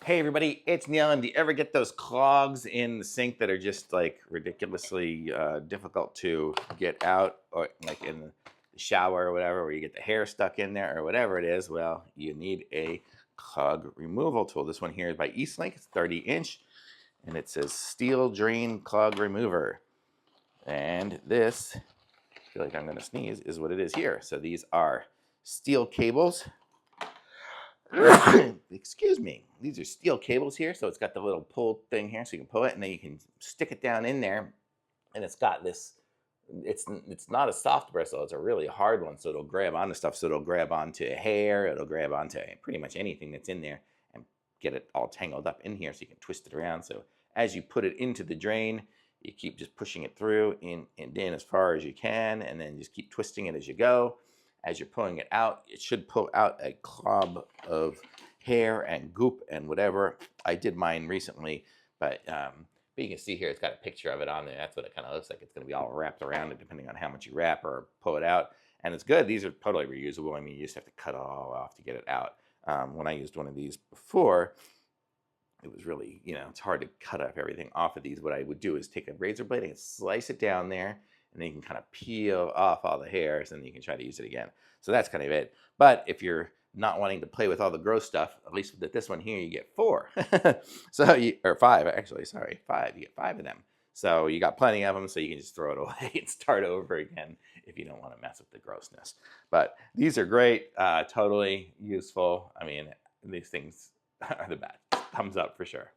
Hey everybody, it's Neil. And do you ever get those clogs in the sink that are just like ridiculously difficult to get out, or like in the shower or whatever, where you get the hair stuck in there or whatever it is? Well, you need a clog removal tool. This one here is by EastLink. It's 30-inch, and it says Steel Drain Clog Remover. And this, I feel like I'm going to sneeze, is what it is here. So these are steel cables. Excuse me. These are steel cables here, so it's got the little pull thing here, so you can pull it, and then you can stick it down in there, and it's got this. It's not a soft bristle; it's a really hard one, so it'll grab onto stuff. So it'll grab onto hair, it'll grab onto pretty much anything that's in there, and get it all tangled up in here, so you can twist it around. So as you put it into the drain, you keep just pushing it through in and in as far as you can, and then just keep twisting it as you go. As you're pulling it out, it should pull out a clump of hair and goop and whatever. I did mine recently, but you can see here it's got a picture of it on there. That's what it kind of looks like. It's going to be all wrapped around it, depending on how much you wrap or pull it out. And it's good. These are totally reusable. I mean, you just have to cut it all off to get it out. When I used one of these before, it was really, it's hard to cut up everything off of these. What I would do is take a razor blade and slice it down there, and then you can kind of peel off all the hairs, and then you can try to use it again. So that's kind of it. But if you're not wanting to play with all the gross stuff, at least with this one here, you get 4. Or 5, actually, sorry, 5. You get 5 of them. So you got plenty of them, so you can just throw it away and start over again if you don't want to mess with the grossness. But these are great, totally useful. I mean, these things are the best. Thumbs up for sure.